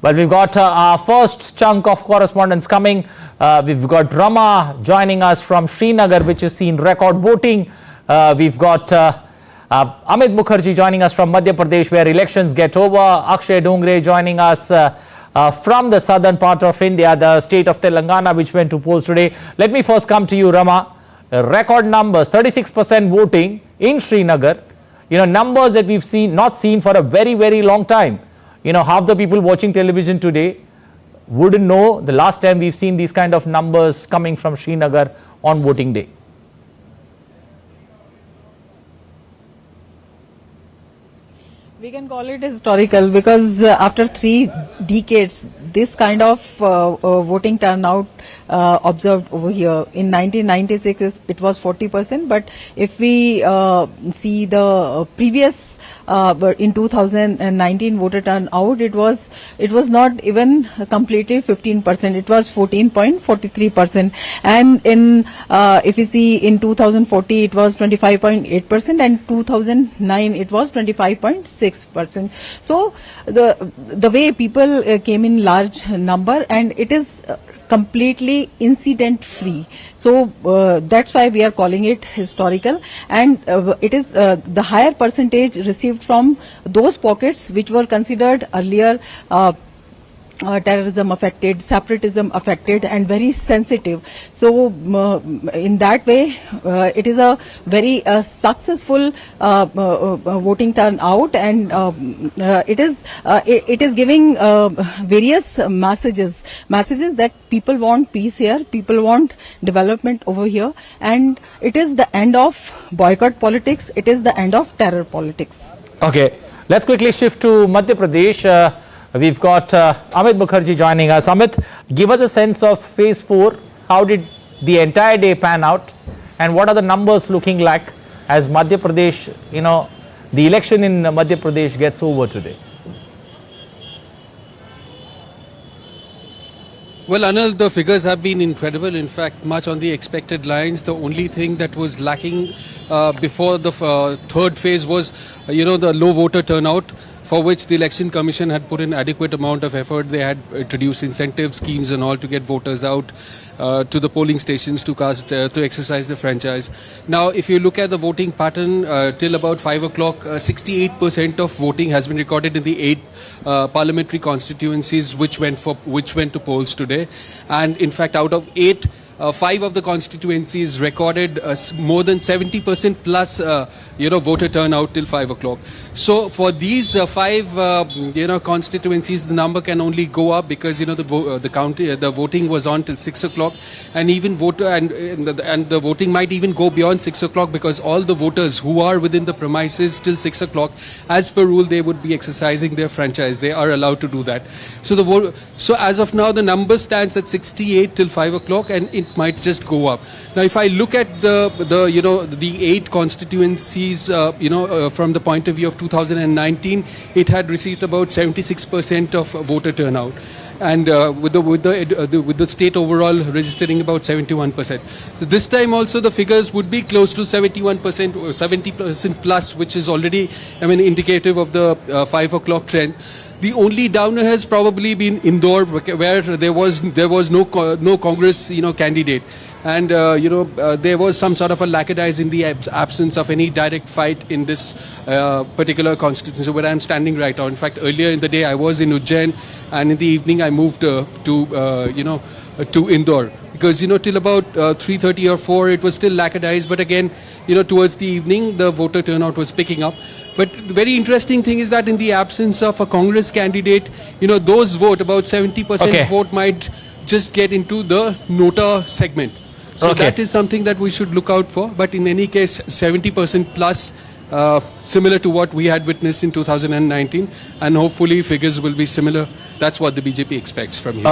Well, we've got our first chunk of correspondence coming. We've got Rama joining us from Srinagar, which has seen record voting. We've got Amit Mukherjee joining us from Madhya Pradesh, where elections get over. Akshay Dongre joining us from the southern part of India, the state of Telangana, which went to polls today. Let me first come to you, Rama. Record numbers, 36% voting in Srinagar. Numbers that we've not seen for a very, very long time. Half the people watching television today wouldn't know the last time we've seen these kind of numbers coming from Srinagar on voting day. We can call it historical because after 3 decades, this kind of voting turnout observed over here. In 1996, it was 40%, but if we see the previous in 2019 voter turnout, it was not even completely 15%. It was 14.43%, and in if you see in 2040 it was 25.8%, and 2009 it was 25.6%. So the way people came in large number, and it is completely incident free. So that's why we are calling it historical, and it is the higher percentage received from those pockets which were considered earlier terrorism affected, separatism affected, and very sensitive. So in that way, it is a very successful voting turnout, and it is giving various messages that people want peace here, people want development over here, and it is the end of boycott politics, it is the end of terror politics. Okay, let's quickly shift to Madhya Pradesh. We've got Amit Mukherjee joining us. Amit, give us a sense of phase 4. How did the entire day pan out, and what are the numbers looking like as Madhya Pradesh, the election in Madhya Pradesh gets over today? Well, Anil, the figures have been incredible. In fact, much on the expected lines. The only thing that was lacking before the third phase was, the low voter turnout, for which the Election Commission had put in adequate amount of effort. They had introduced incentive schemes and all to get voters out to the polling stations to exercise the franchise. Now, if you look at the voting pattern, till about 5 o'clock, 68% of voting has been recorded in the 8 parliamentary constituencies which went to polls today. And in fact, out of 8, 5 of the constituencies recorded more than 70% plus, voter turnout till 5 o'clock. So for these 5, constituencies, the number can only go up because the voting was on till 6 o'clock, and even and the voting might even go beyond 6 o'clock because all the voters who are within the premises till 6 o'clock, as per rule, they would be exercising their franchise. They are allowed to do that. So so as of now, the number stands at 68 till 5 o'clock, and it might just go up. Now, if I look at the 8 constituencies, from the point of view of 2019, it had received about 76% of voter turnout, and with the state overall registering about 71%. So this time also the figures would be close to 71% or 70% plus, which is already, indicative of the 5 o'clock trend. The only downer has probably been Indore, where there was no Congress candidate, and there was some sort of a lackadaisical in the absence of any direct fight in this particular constituency where I'm standing right now. In fact, earlier in the day I was in Ujjain, and in the evening I moved to Indore, because till about 3:30 or 4 it was still lackadaisical, but again towards the evening the voter turnout was picking up. But the very interesting thing is that in the absence of a Congress candidate, those vote, about 70% vote might just get into the Nota segment. So that is something that we should look out for. But in any case, 70% plus, similar to what we had witnessed in 2019, and hopefully figures will be similar. That's what the BJP expects from here.